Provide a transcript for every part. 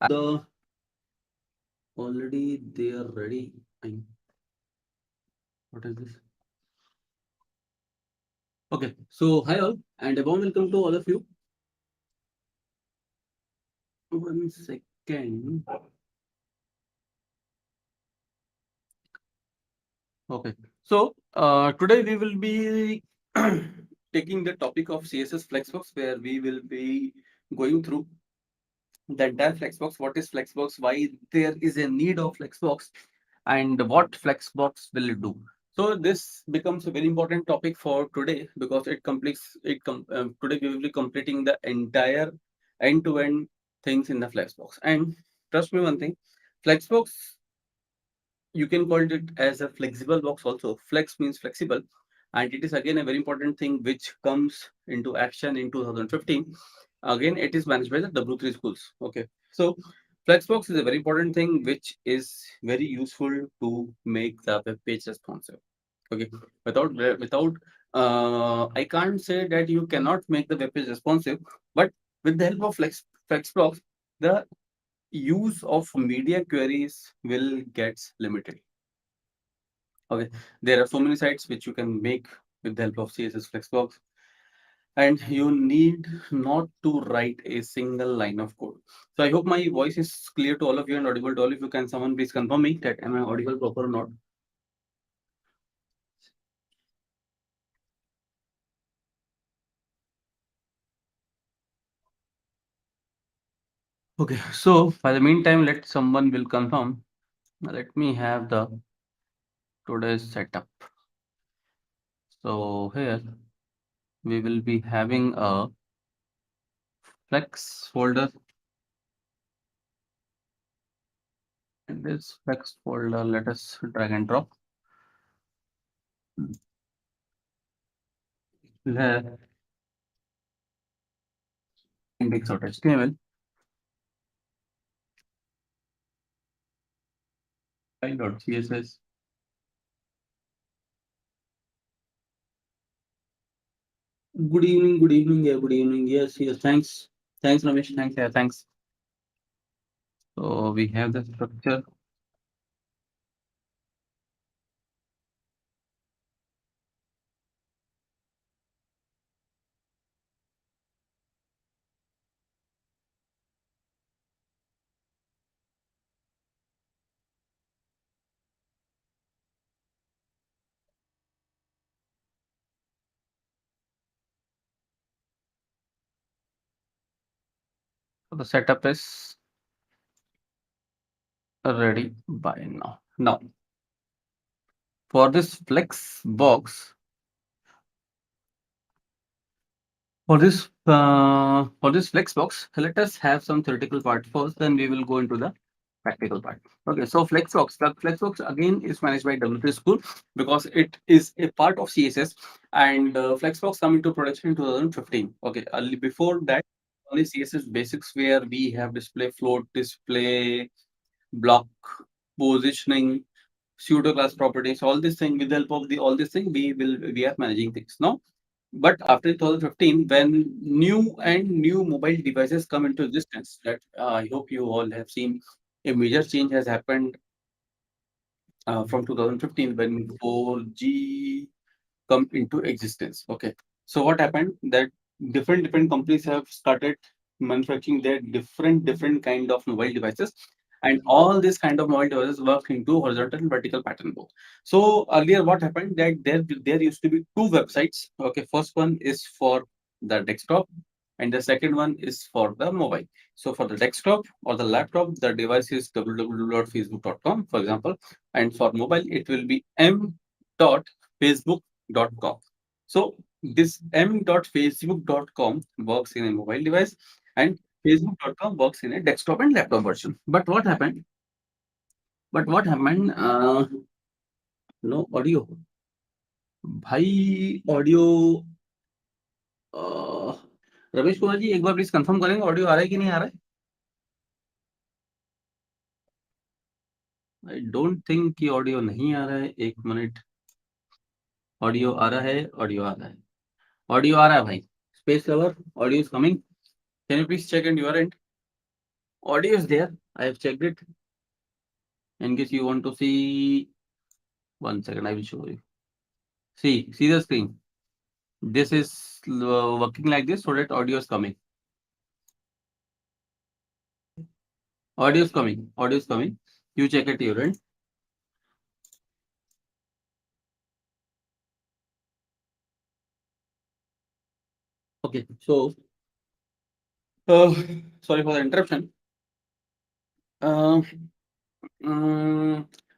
The already they are ready. What is this? Okay, so hi all, and a warm welcome to all of you. 1 second. Okay, so today we will be taking the topic of CSS Flexbox, where we will be going through the entire Flexbox. What is Flexbox? Why there is a need of Flexbox, and what Flexbox will do. So this becomes a very important topic for today because it completes it. Today we will be completing the entire end-to-end things in the Flexbox. And trust me, one thing, Flexbox, you can call it as a flexible box also. Flex means flexible, and it is again a very important thing which comes into action in 2015. Again, it is managed by the W3 schools. Okay, so Flexbox is a very important thing which is very useful to make the web page responsive. Okay, without I can't say that you cannot make the web page responsive, but with the help of Flexbox, the use of media queries will get limited. Okay, there are so many sites which you can make with the help of CSS Flexbox, and you need not to write a single line of code. So I hope my voice is clear to all of you and audible to all of you. Can someone please confirm me that am I audible proper or not? Okay, so by the meantime, let someone will confirm. Let me have the today's setup. So here we will be having a flex folder. In this flex folder, let us drag and drop. There index.html file.css. Good evening, good evening, yeah, good evening. Yes, yes, thanks. Thanks, Ramesh. Thanks, yeah, thanks. So we have the structure. So the setup is ready by now. Now, for this flex box, for this flex box, let us have some theoretical part first, then we will go into the practical part. Okay, so Flexbox, the Flexbox again is managed by W3 School because it is a part of CSS, and Flexbox come into production in 2015. Okay, early before that, only CSS Basics, where we have display float, display block, positioning, pseudo class properties, all this thing. With the help of the all this thing, we are managing things now. But after 2015, when new mobile devices come into existence, that I hope you all have seen, a major change has happened from 2015 when 4G come into existence. Okay, so what happened that different companies have started manufacturing their different kind of mobile devices, and all this kind of mobile devices work into horizontal and vertical pattern both. So earlier what happened that there used to be two websites. Okay, first one is for the desktop and the second one is for the mobile. So for the desktop or the laptop, the device is www.facebook.com, for example, and for mobile it will be m.facebook.com. So this m.facebook.com works in a mobile device and facebook.com works in a desktop and laptop version. But what happened? No audio. भाई audio Ramesh Kumar ji एक बार please confirm करेंगे audio आ रहा है कि नहीं आ रहा है. I don't think कि ऑडियो नहीं आ रहा है. एक मिनट. ऑडियो आ रहा है. ऑडियो आ रहा है. ऑडियो आ रहा है भाई. Space lover audio is coming. Can you please check and your end. Audio is there. I have checked it. In case you want to see, 1 second, I will show you. See the screen. This is working like this so that audio is coming. Audio is coming. Audio is coming. You check it your end. Okay. So, uh, sorry for the interruption. Uh,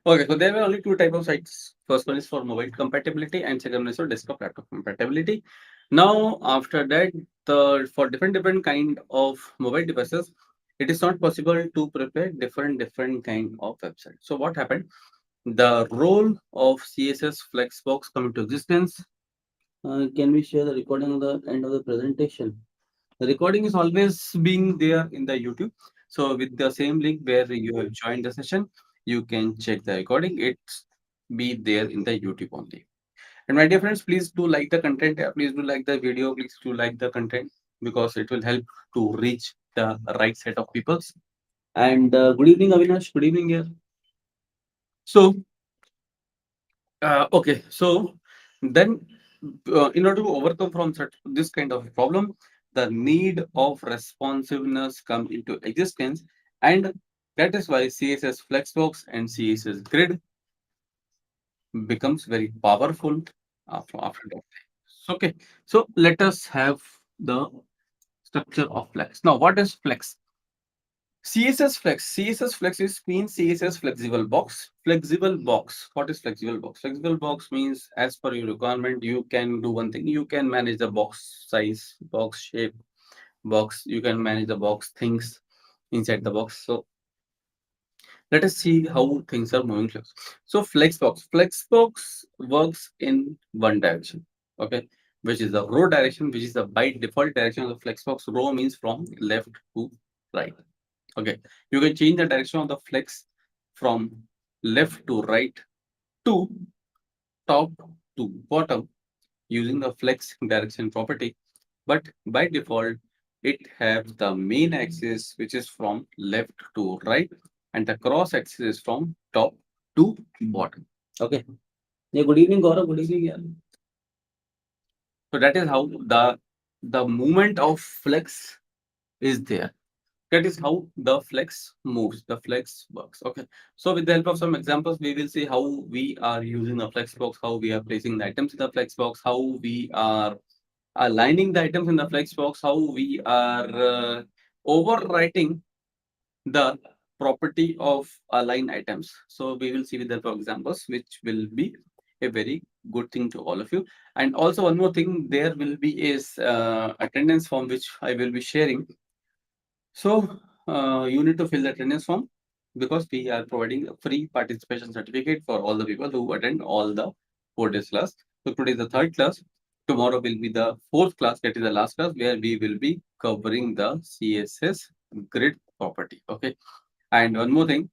okay, so there were only two type of sites. First one is for mobile compatibility, and second one is for desktop laptop compatibility. Now, after that, for different kind of mobile devices, it is not possible to prepare different kind of websites. So what happened? The role of CSS Flexbox come into existence. Can we share the recording of the end of the presentation? The recording is always being there in the YouTube. So with the same link where you have joined the session, you can check the recording. It's be there in the YouTube only. And my dear friends, please do like the content. Please do like the video. Please do like the content because it will help to reach the right set of people. And good evening, Avinash. Good evening, here. So, okay. So then, in order to overcome from such this kind of problem, the need of responsiveness come into existence, and that is why CSS Flexbox and CSS Grid becomes very powerful after that. Okay, so let us have the structure of Flex. Now, what is Flex? CSS Flex. CSS Flex is means CSS Flexible Box. Flexible Box. What is Flexible Box? Flexible Box means as per your requirement, you can do one thing. You can manage the box size, box shape, box. You can manage the box things inside the box. So let us see how things are moving close. So Flexbox. Flexbox works in one direction. Okay, which is the row direction, which is the by default direction of the Flexbox. Row means from left to right. Okay, you can change the direction of the flex from left to right to top to bottom using the flex direction property. But by default, it has the main axis which is from left to right and the cross axis is from top to bottom. Okay. Yeah, good evening, Gaurav. Good evening. Yeah. So that is how the movement of flex is there. That is how the flex moves, the flex works. Okay, so with the help of some examples, we will see how we are using the flex box, how we are placing the items in the flex box, how we are aligning the items in the flex box, how we are overwriting the property of align items. So we will see with the help of examples, which will be a very good thing to all of you. And also one more thing, there will be is attendance form which I will be sharing. So you need to fill the attendance form because we are providing a free participation certificate for all the people who attend all the 4 days class. So today is the third class. Tomorrow will be the fourth class, that is the last class, where we will be covering the CSS grid property. Okay. And one more thing,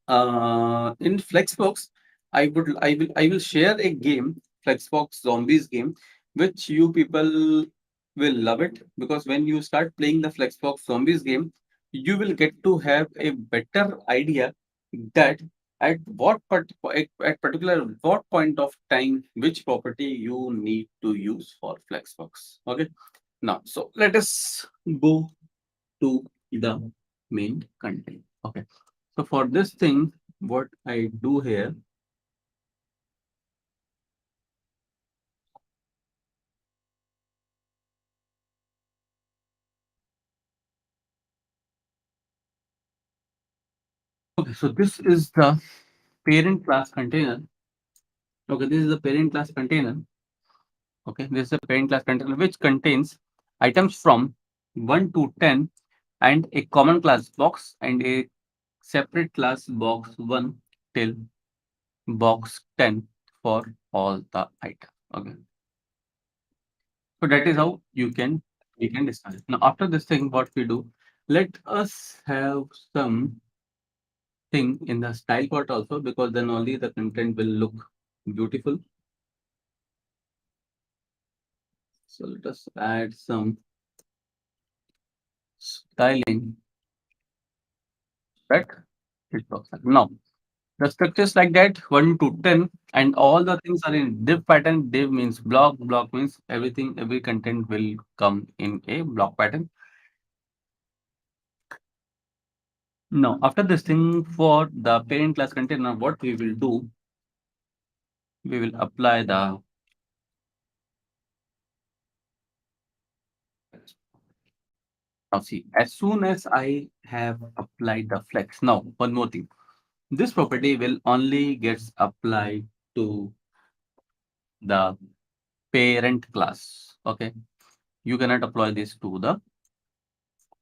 in Flexbox, I will share a game, Flexbox Zombies game, which you people will love it because when you start playing the Flexbox Zombies game, you will get to have a better idea that at at particular what point of time which property you need to use for Flexbox. Okay. Now, so let us go to the main content. Okay. So for this thing, what I do here, okay, so this is the parent class container. Okay, this is the parent class container. Okay, this is the parent class container which contains items from 1 to 10 and a common class box and a separate class box 1 till box 10 for all the items. Okay, so that is how we can discuss it. Now after this thing, what we do, let us have some thing in the style part also because then only the content will look beautiful. So let us add some styling. that it looks like. Now, the structure is like that 1 to 10, and all the things are in div pattern. Div means block, block means everything, every content will come in a block pattern. Now, after this thing for the parent class container, what we will do, we will apply the now see, as soon as I have applied the flex, now one more thing. This property will only gets applied to the parent class. Okay. You cannot apply this to the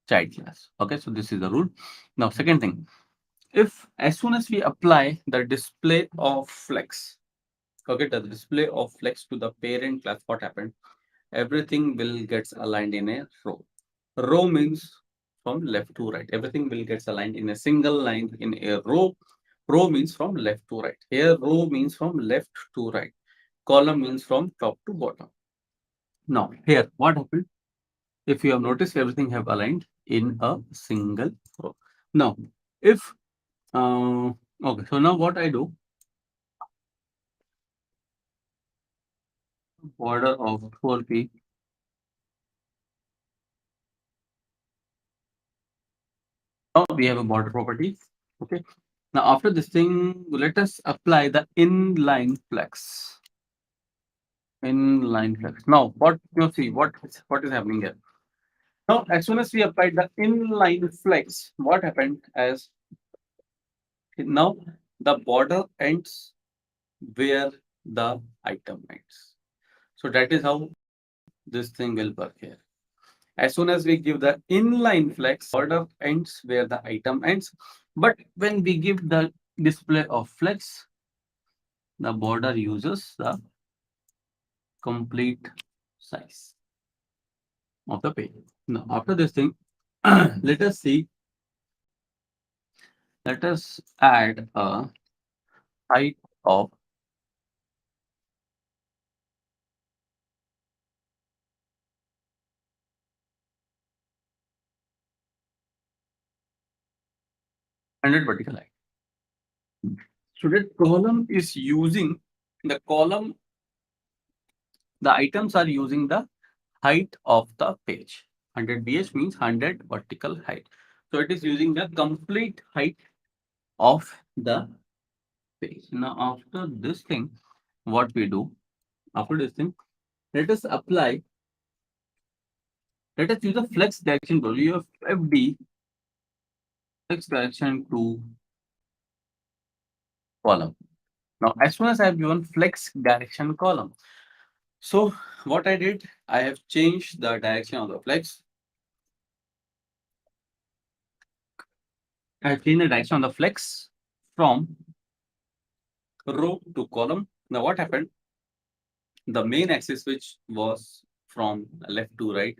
child class. Okay. So this is the rule. Now, second thing, if as soon as we apply the display of flex, okay, the display of flex to the parent class, what happened? Everything will gets aligned in a row. Row means from left to right. Everything will gets aligned in a single line in a row. Row means from left to right. Here, row means from left to right. Column means from top to bottom. Now, here, what happened? If you have noticed, everything have aligned in a single row. Now, if okay, so now what I do, border of 12p. Now we have a border property. Okay. Now after this thing, let us apply the inline flex. Inline flex. Now what you see, what is happening here? Now as soon as we applied the inline flex, what happened as now the border ends where the item ends. So that is how this thing will work here. As soon as we give the inline flex, border ends where the item ends. But when we give the display of flex, the border uses the complete size of the page. Now, after this thing, let us see, let us add a height of 100 vertical height. So that column is using the column, the items are using the height of the page. 100 bh means 100 vertical height. So it is using the complete height of the page. Now, after this thing, what we do, after this thing, let us apply, let us use the flex direction rule. You have FD, flex direction to column. Now, as soon as I have given flex direction column, so what I did, I have changed the direction of the flex. I have changed the direction of the flex from row to column. Now, what happened? The main axis, which was from left to right,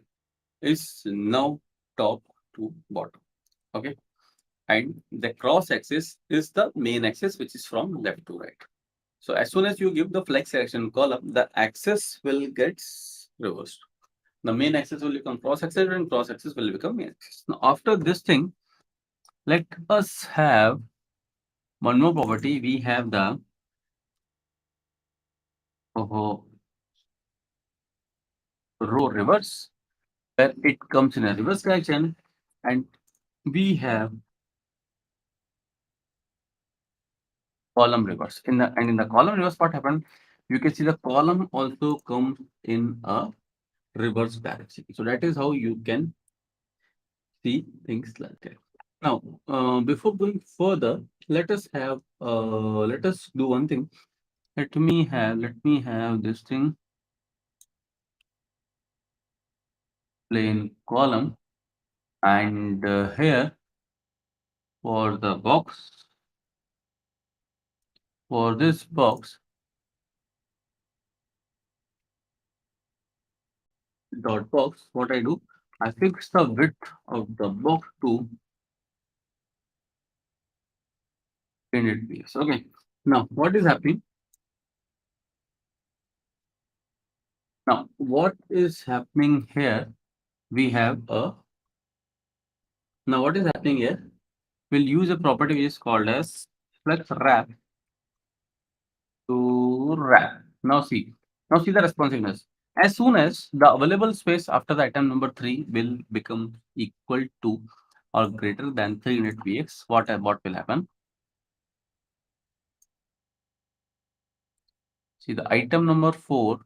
is now top to bottom. Okay. And the cross axis is the main axis, which is from left to right. So as soon as you give the flex direction column, the axis will get reversed. The main axis will become cross axis and cross axis will become main axis. Now after this thing, let us have one more property. We have the row reverse, where it comes in a reverse direction, and we have column reverse. In the column reverse, what happened? You can see the column also comes in a reverse direction. So that is how you can see things like that. Now, before going further, let us have let us do one thing. Let me have this thing, plain column, and here for the box, for this box dot box, what I do, I fix the width of the box to 100 px. Okay. Now, what is happening? Now, what is happening here? We have a, now what is happening here? we'll use a property which is called as flex wrap to wrap. Now see the responsiveness. As soon as the available space after the item number 3 will become equal to or greater than 3 unit px, what will happen? See, the item number 4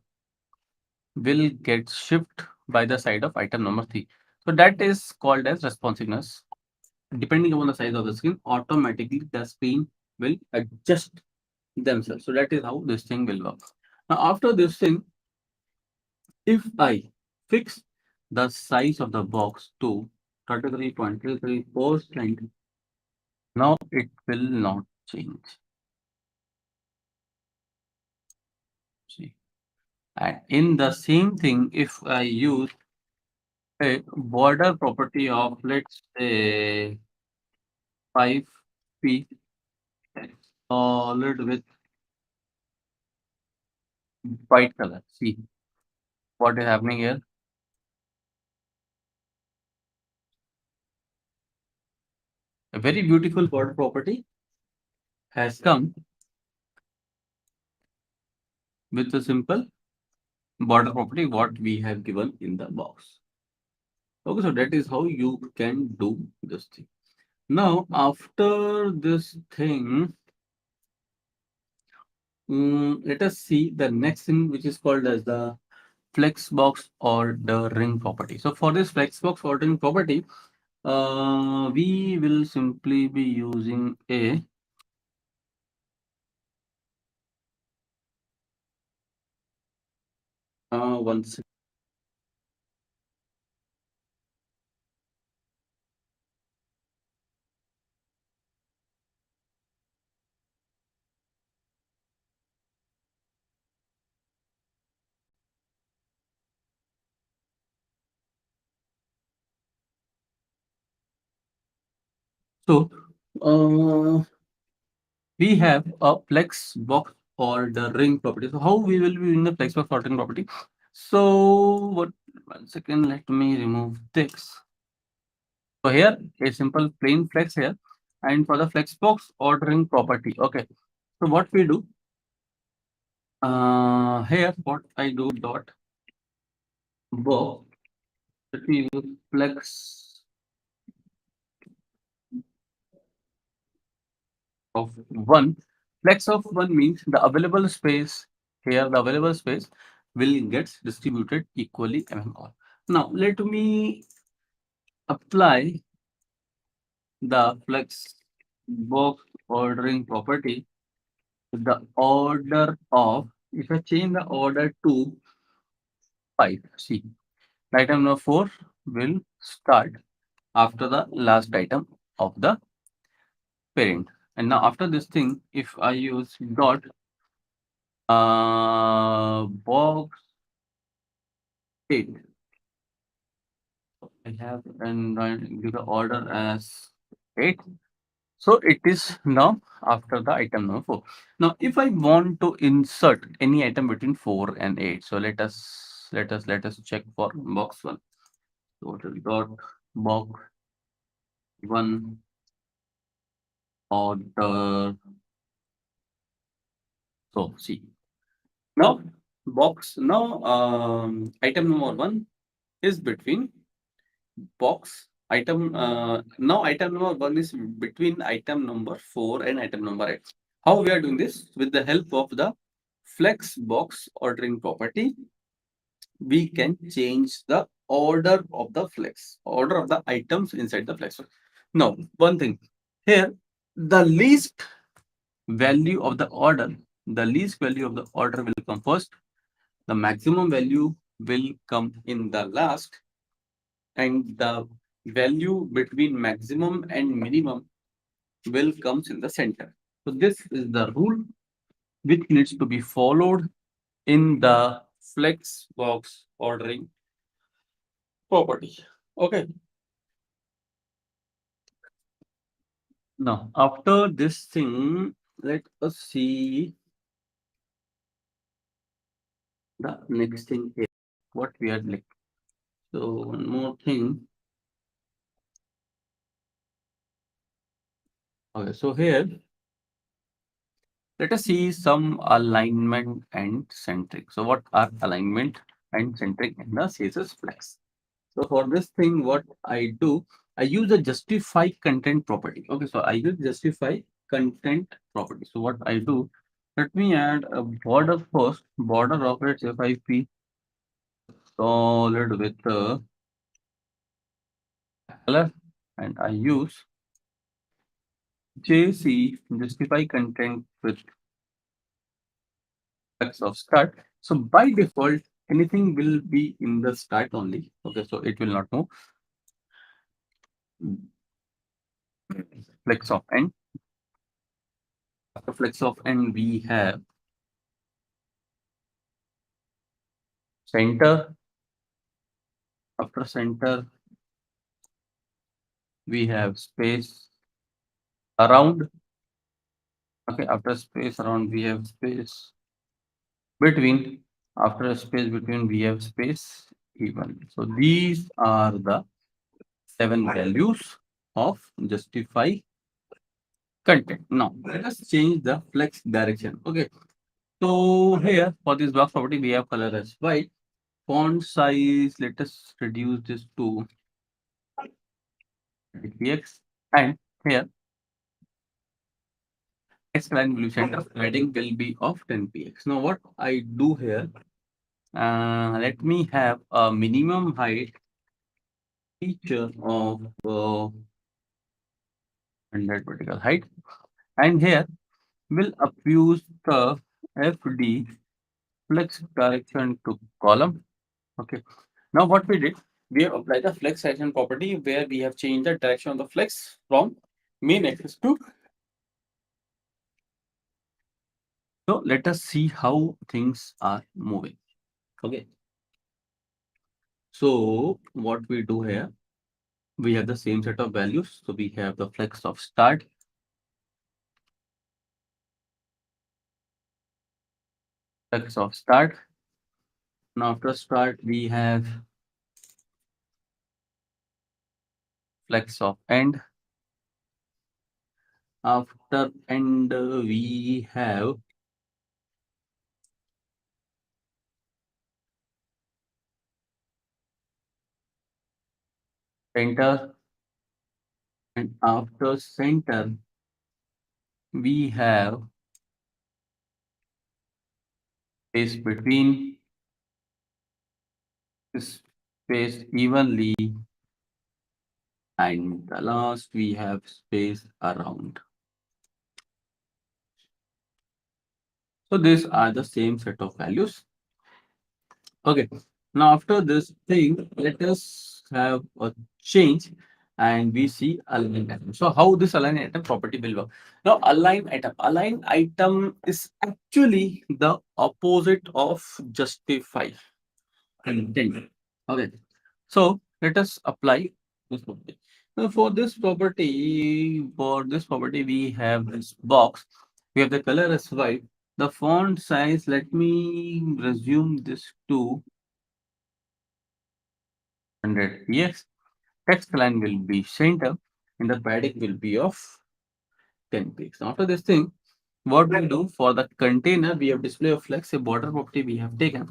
will get shift by the side of item number 3. So that is called as responsiveness. Depending upon the size of the screen, automatically the screen will adjust themselves. So that is how this thing will work. Now after this thing, if I fix the size of the box to 33.33%, now it will not change. See, and in the same thing, if I use a border property of, let's say, 5p solid with white color, see what is happening here. A very beautiful border property has come with a simple border property what we have given in the box. Okay, so that is how you can do this thing. Now, after this thing, let us see the next thing which is called as the Flexbox ordering property. So for this Flexbox ordering property, we will simply be using a one second. So we have a Flexbox ordering property. So how we will be using the Flexbox ordering property? So what? One second. Let me remove this. So here a simple plain flex here, and for the Flexbox ordering property. Okay. So what we do? Here what I do dot box. Let me use flex of 1. Flex of 1 means the available space here, the available space will get distributed equally among all. Now, let me apply the flex box ordering property to the order of, if I change the order to 5, see, item number 4 will start after the last item of the parent. And now after this thing, if I use dot box 8, I have and I give the order as 8. So it is now after the item number 4. Now if I want to insert any item between 4 and 8, so let us check for box 1. So dot box 1 order. So see, now item number 1 is between box item. Now item number 1 is between item number 4 and item number 8. How we are doing this? With the help of the flex box ordering property, we can change the order of the items inside the flex. Now, one thing here, the least value of the order, will come first. The maximum value will come in the last, and the value between maximum and minimum will comes in the center. So this is the rule which needs to be followed in the flex box ordering property. Okay. Now after this thing, let us see the next thing here. What we are like. So one more thing. Okay, so here let us see some alignment and centric. So what are alignment and centric in the CSS Flex? So for this thing, what I do, I use a justify content property. Okay, so I use justify content property. So what I do, let me add a border first. Border operates if I be solid with color, and I use JC justify content with flex of start. So by default, anything will be in the start only. Okay, so it will not move. Flex of end. After flex of end, we have center. After center, we have space around. Okay, after space around, we have space between. After a space between, we have space even. So these are the 7 values of justify content. Now let us change the flex direction. Okay, so here for this box property, we have color as white. Font size, let us reduce this to px, and here text line will be center, heading will be of 10 px. Now what I do here, let me have a minimum height feature of 100 vertical height, and here will abuse the fd flex direction to column. Okay, now what we did, we have applied the flex direction property where we have changed the direction of the flex from main axis to. So let us see how things are moving. Okay, so what we do here, we have the same set of values. So we have the flex of start, flex of start. Now after start, we have flex of end. After end, we have center, and after center, we have space between, space evenly, and the last we have space around. So these are the same set of values. Okay, now after this thing, let us have a change and we see align item. So how this align item property will work? Now align item is actually the opposite of justify content. Okay, so let us apply this property. Now for this property, we have this box. We have the color as white. The font size, let me resume this to 100 px. Text line will be center and the padding will be of 10 px. After this thing, what we do for the container, we have display of flex, a border property we have taken,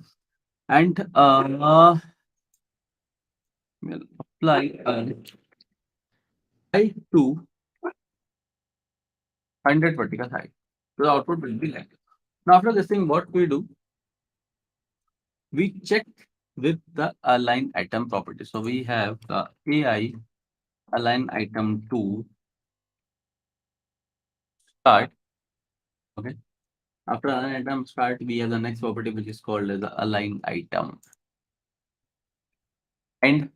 and we'll apply height to 100 vertical height. So the output will be like this. Now after this thing, what we do, we check with the align item property. So we have the AI align item to start. Okay. After align item start, we have the next property which is called as the align item. And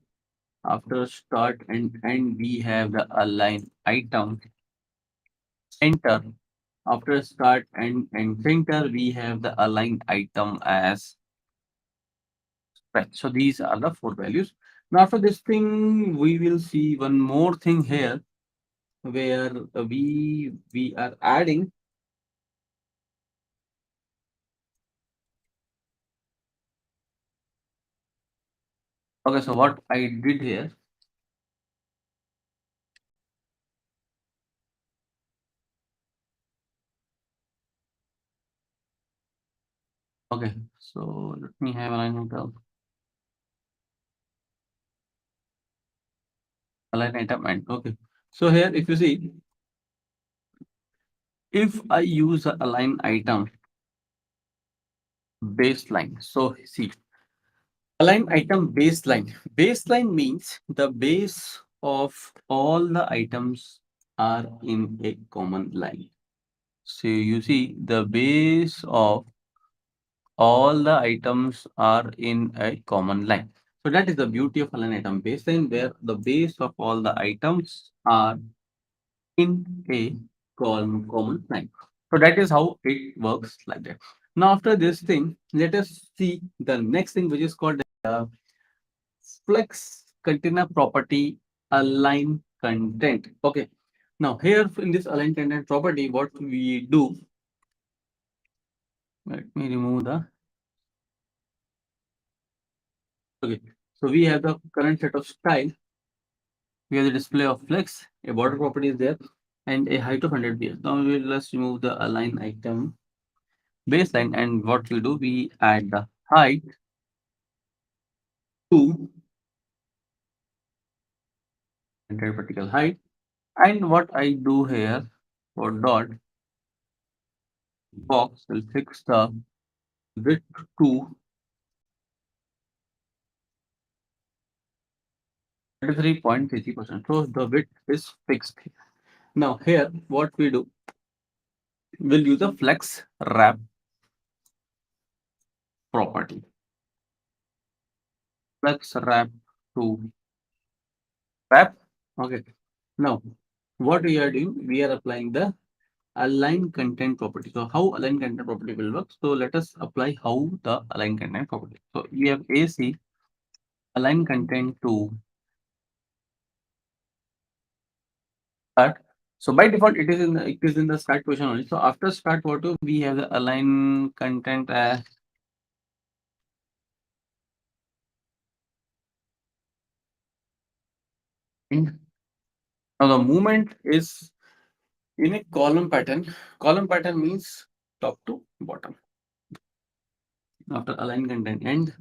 after start and end, we have the align item center. After start and center, we have the align item as right. So these are the 4 values. Now after this thing, we will see one more thing here where we are adding. Okay, so what I did here, Okay, so let me have alignment of align item and okay. So here if you see, if I use a align item baseline, so see align item baseline. Baseline means the base of all the items are in a common line. So you see the base of all the items are in a common line. So that is the beauty of align item baseline, where the base of all the items are in a common line. So that is how it works like that. Now after this thing, let us see the next thing which is called flex container property align content. Okay. Now here in this align content property, what we do, let me remove the, okay. So we have the current set of style. We have the display of flex, a border property is there, and a height of 100 px. Now we will just remove the align item baseline, and what we do, we add the height to 100 vertical height, and what I do here for dot box will fix the width to 33.33%. So the width is fixed. Now here what we do, we'll use a flex wrap property. Flex wrap to wrap. Okay. Now what we are doing, we are applying the align content property. So how align content property will work? So let us apply how the align content property. So we have AC align content to start. So by default, it is in the start position only. So after start, what do we have the align content as end. Now the movement is in a column pattern. Column pattern means top to bottom. After align content end,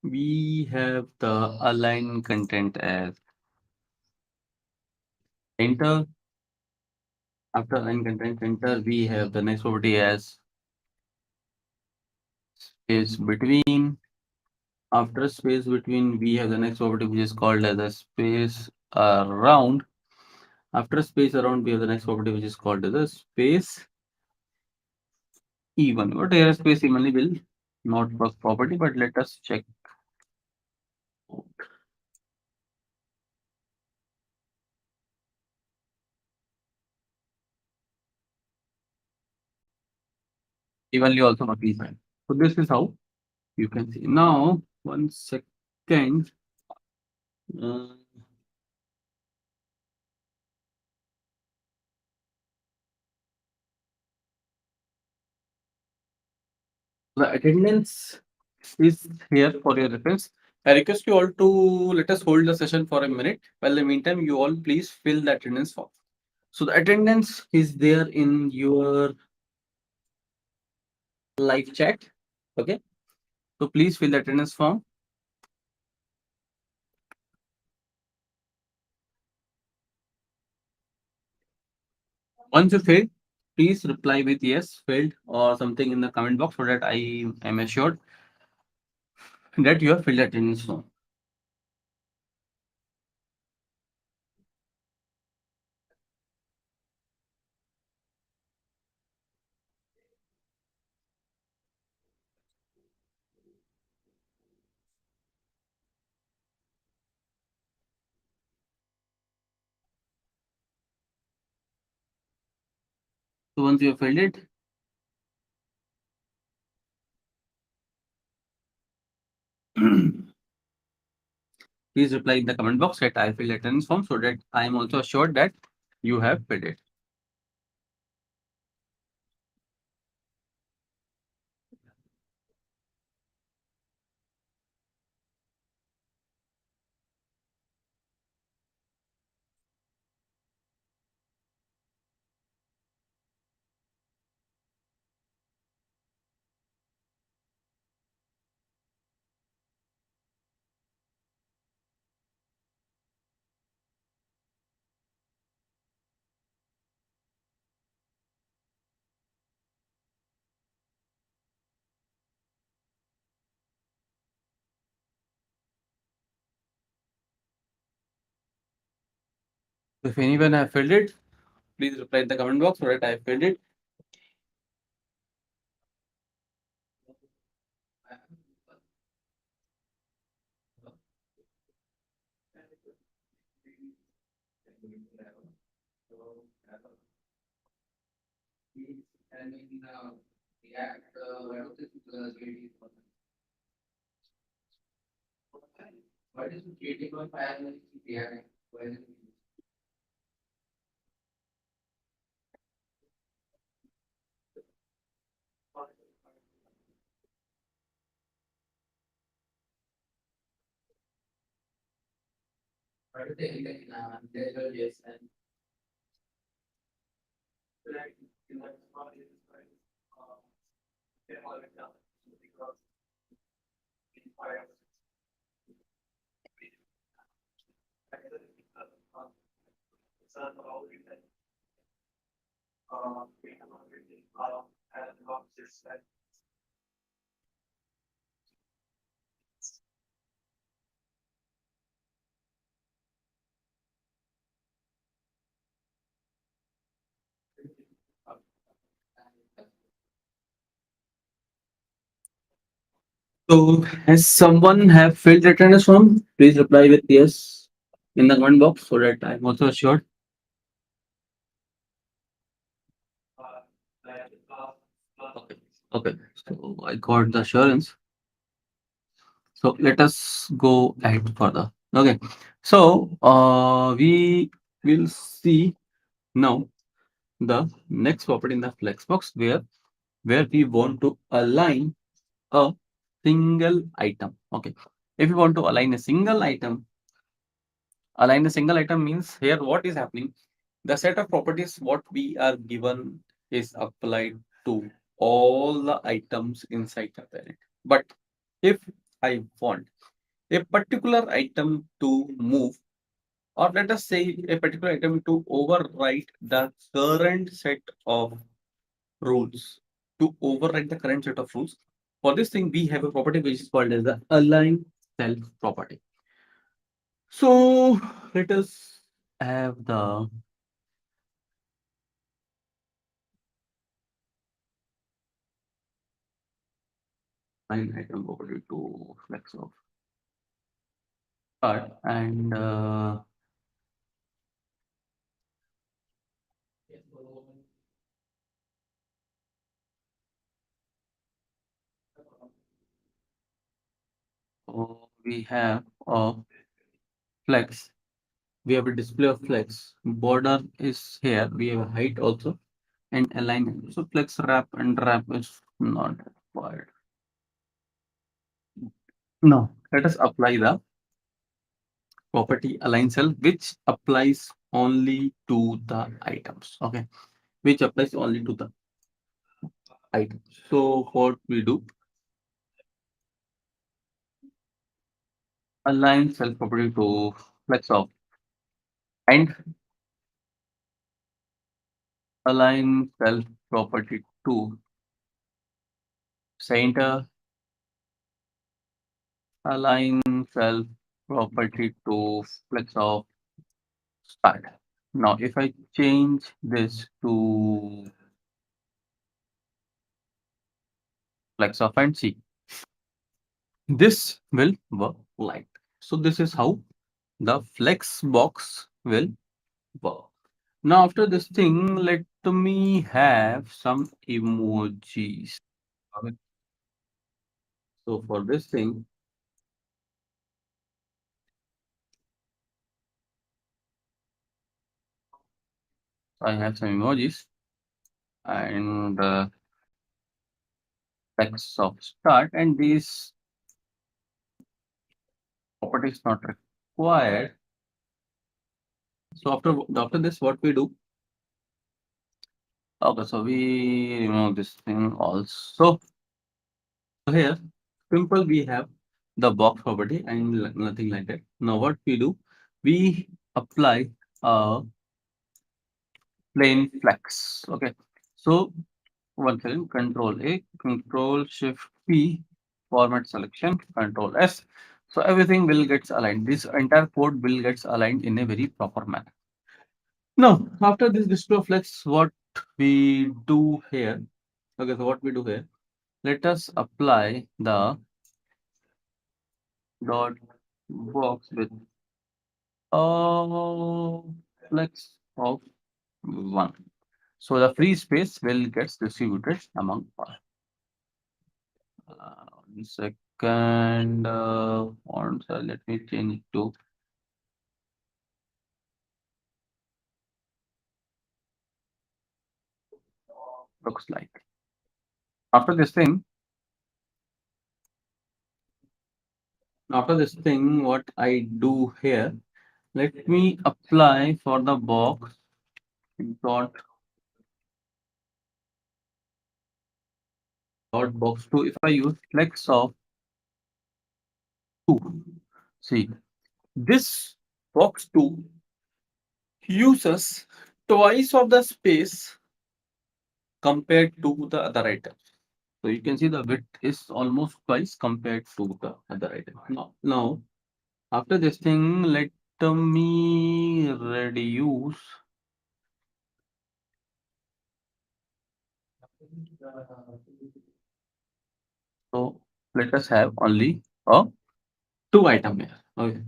we have the align content as enter. After align content enter, we have the next property as space between. After space between, we have the next property which is called as a space around. After space around, we have the next property which is called as a space even. But here space evenly will not work property, but let us check. Evenly also not be fine. So this is how you can see. Now, 1 second. Uh, the attendance is here for your reference. I request you all to let us hold the session for a minute. While in the meantime, you all please fill the attendance form. So the attendance is there in your live chat. Okay. So please fill the attendance form. Once you fill, please reply with yes, filled or something in the comment box so that I am assured that you have filled the attendance form. So once you have filled it, please reply in the comment box that I filled the attendance form so that I am also assured that you have filled it. If anyone have filled it, please reply in the comment box so that I have filled it. So, has someone have filled attendance form? Please reply with yes in the comment box so that I'm also assured. Okay. Okay. So I got the assurance. So let us go ahead further. Okay. So we will see now the next property in the flexbox where we want to align a single item. Okay. If you want to align a single item means here what is happening? The set of properties what we are given is applied to all the items inside the parent. But if I want a particular item to move, or let us say a particular item to overwrite the current set of rules, to overwrite the current set of rules. For this thing, we have a property which is called as the align self property. So let us have the align item property to flex off start and we have a flex. We have a display of flex. Border is here. We have a height also and align. So flex wrap and wrap is not required. No, let us apply the property align cell, which applies only to the items. Okay, which applies only to the items. So what we do, align cell property to flex off and align cell property to center, align cell property to flex off start. Now, if I change this to flex off and see, this will work like. So this is how the flex box will work. Now, after this thing, let me have some emojis. Okay. So for this thing, I have some emojis and text of start, and these properties not required. So after this, what we do? Okay, so we remove this thing also. So here, simple, we have the box property and nothing like that. Now what we do? We apply a plain flex. Okay, so one second, Control A, Control Shift P, format selection, Control S. So everything will gets aligned. This entire code will gets aligned in a very proper manner. Now, after this display of flex, what we do here? Okay, so what we do here? Let us apply the dot box with a flex of 1. So the free space will get distributed among all. 1 second. Fonts, let me change it to looks like. After this thing, what I do here, let me apply for the box dot box 2. If I use flex of 2, see this box 2 uses twice of the space compared to the other item. So you can see the width is almost twice compared to the other item. Now after this thing, let me reduce. So let us have only a 2 item here. Okay.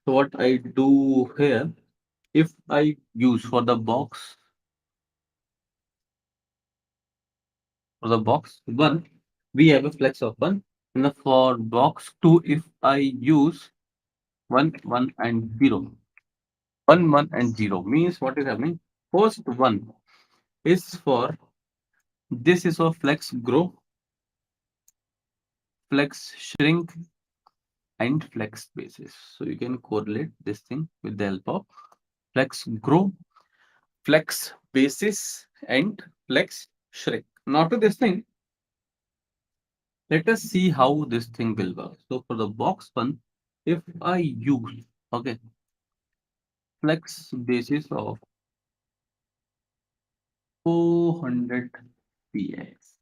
So what I do here, if I use for the box 1, we have a flex of 1. And for box 2, if I use 1, 1 and 0. 1, 1 and 0 means what is happening? First one is for this is for flex grow, flex shrink, and flex basis. So you can correlate this thing with the help of flex grow, flex basis, and flex shrink. Now to this thing, let us see how this thing will work. So for the box 1, if I use okay flex basis of 400 px,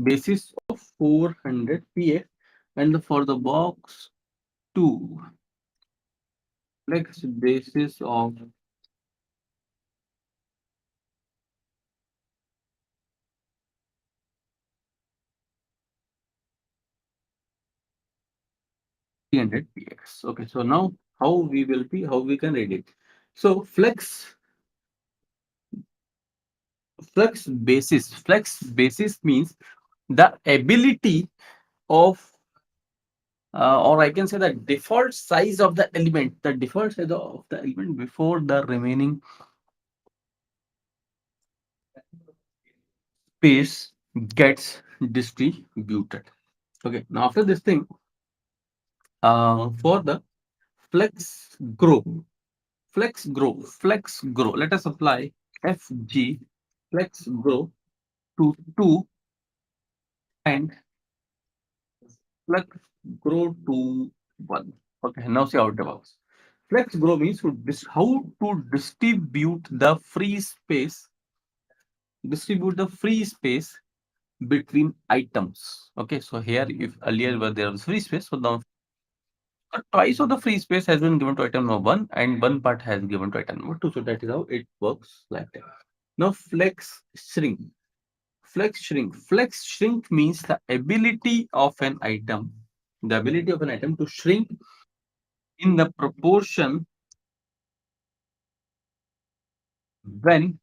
basis of 400 px, and for the box 2, flex basis of 300 px. Okay, so now how we can read it. So flex basis means the ability of or I can say the default size of the element, before the remaining space gets distributed. Okay, now after this thing, for the flex grow, let us apply fg flex grow to 2 and flex grow to 1. Okay, now see how it works. Flex grow means how to distribute the free space between items. Okay, so here if earlier where there was free space, so now twice of the free space has been given to item number 1 and one part has given to item number 2. So that is how it works like that. Now flex shrink. Flex shrink means the ability of an item to shrink in the proportion when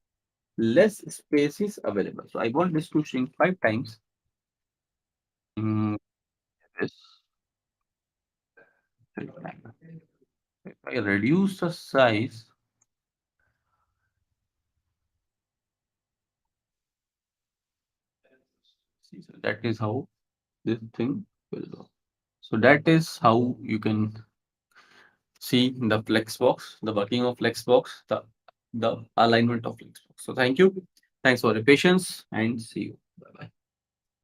less space is available. So I want this to shrink 5 times. This. If I reduce the size, see, so that is how this thing will go. So that is how you can see the Flexbox, the working of Flexbox, the alignment of Flexbox. So thank you. Thanks for your patience and see you.